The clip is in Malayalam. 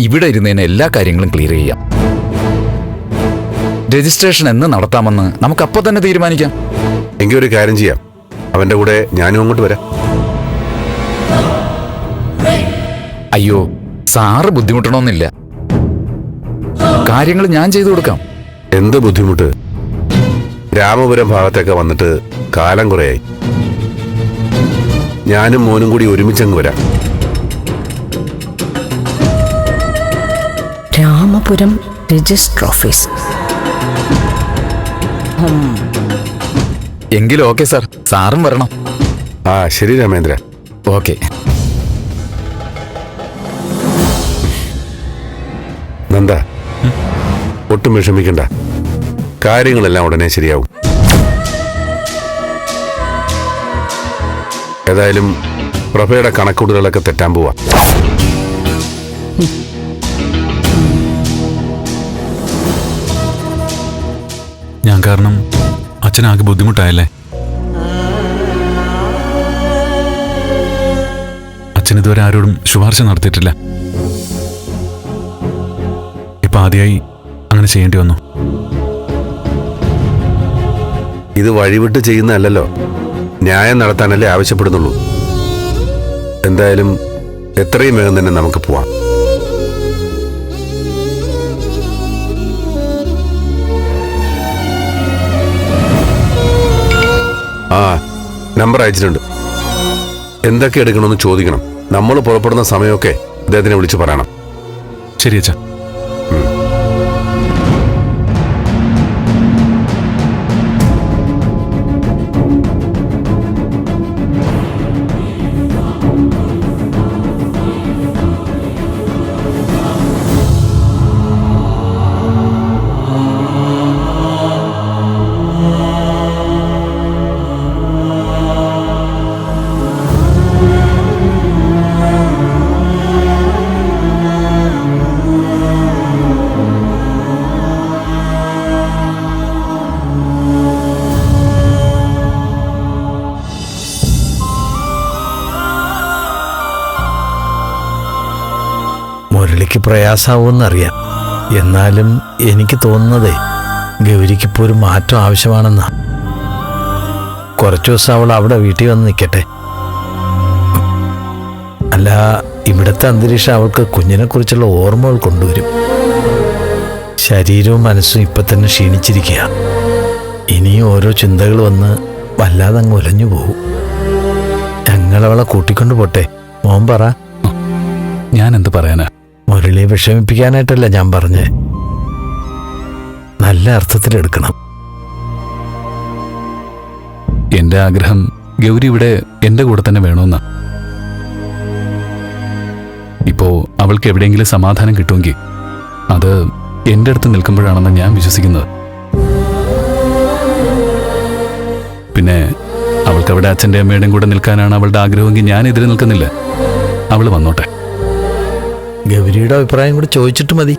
ഇവിടെ ഇരുന്നതിന് എല്ലാ കാര്യങ്ങളും ക്ലിയർ ചെയ്യാം. രജിസ്ട്രേഷൻ എന്ന് നടത്താമെന്ന് നമുക്ക് അപ്പോൾ തന്നെ തീരുമാനിക്കാം. എങ്കിൽ ഒരു കാര്യം ചെയ്യാം, അവന്റെ കൂടെ ഞാനും അങ്ങോട്ട് വരാം. അയ്യോ, സാറ് ബുദ്ധിമുട്ടണമെന്നില്ല. കാര്യങ്ങൾ ഞാൻ ചെയ്തു കൊടുക്കാം. എന്ത് ബുദ്ധിമുട്ട്? രാമപുരം ഭാഗത്തൊക്കെ വന്നിട്ട് കാലം കുറയായി. ഞാനും മോനും കൂടി ഒരുമിച്ചങ്ങ് വരാം. Ramapuram register office. എങ്കിലും ഓക്കെ സാർ, സാറും വരണം. ആ ശരി രാമേന്ദ്ര. ഓക്കെ. നന്ദ, ഒട്ടും വിഷമിക്കണ്ട, കാര്യങ്ങളെല്ലാം ഉടനെ ശരിയാവും. ഏതായാലും പ്രഭയുടെ കണക്കൂടുകളൊക്കെ തെറ്റാൻ പോവാ. ഞാൻ കാരണം അച്ഛനാകെ ബുദ്ധിമുട്ടായല്ലേ? അച്ഛൻ ഇതുവരെ ആരോടും ശുപാർശ നടത്തിയിട്ടില്ല. ഇപ്പൊ ആദ്യമായി അങ്ങനെ ചെയ്യേണ്ടി വന്നു. ഇത് വഴിവിട്ട് ചെയ്യുന്നതല്ലോ, ന്യായം നടത്താനല്ലേ ആവശ്യപ്പെടുന്നുള്ളൂ. എന്തായാലും എത്രയും വേഗം തന്നെ നമുക്ക് പോവാം. ആ നമ്പർ അയച്ചിട്ടുണ്ട്. എന്തൊക്കെ എടുക്കണമെന്ന് ചോദിക്കണം. നമ്മൾ പുറപ്പെടുന്ന സമയമൊക്കെ അദ്ദേഹത്തിനെ വിളിച്ചു പറയണം. ശരി അച്ഛാ. മുരളിക്ക് പ്രയാസാവുമെന്നറിയാം. എന്നാലും എനിക്ക് തോന്നുന്നതേ ഗൗരിക്കിപ്പോൾ ഒരു മാറ്റം ആവശ്യമാണെന്നാ. കുറച്ചു ദിവസം അവൾ അവിടെ വീട്ടിൽ വന്ന് നിൽക്കട്ടെ. അല്ല, ഇവിടുത്തെ അന്തരീക്ഷം അവൾക്ക് കുഞ്ഞിനെക്കുറിച്ചുള്ള ഓർമ്മകൾ കൊണ്ടുവരും. ശരീരവും മനസ്സും ഇപ്പം തന്നെ ക്ഷീണിച്ചിരിക്കുക. ഇനിയും ഓരോ ചിന്തകൾ വന്ന് വല്ലാതെ അങ്ങ് ഉലഞ്ഞു പോകും. ഞങ്ങളവളെ കൂട്ടിക്കൊണ്ടു പോട്ടെ. മോൻ പറ. ഞാൻ എന്ത് പറയാനാ? മുരളിയെ വിഷമിപ്പിക്കാനായിട്ടല്ല ഞാൻ പറഞ്ഞേ, നല്ല അർത്ഥത്തിലെടുക്കണം. എന്റെ ആഗ്രഹം ഗൗരി ഇവിടെ എന്റെ കൂടെ തന്നെ വേണമെന്നാ. ഇപ്പോ അവൾക്ക് എവിടെയെങ്കിലും സമാധാനം കിട്ടുമെങ്കിൽ അത് എന്റെ അടുത്ത് നിൽക്കുമ്പോഴാണെന്ന് ഞാൻ വിശ്വസിക്കുന്നത്. പിന്നെ അവൾക്ക് അവിടെ അച്ഛൻ്റെ അമ്മയുടെയും കൂടെ നിൽക്കാനാണ് അവളുടെ ആഗ്രഹമെങ്കിൽ ഞാൻ എതിരെ നിൽക്കുന്നില്ല. അവൾ വന്നോട്ടെ. ഗൗരിയുടെ അഭിപ്രായം കൂടി ചോദിച്ചിട്ട് മതി.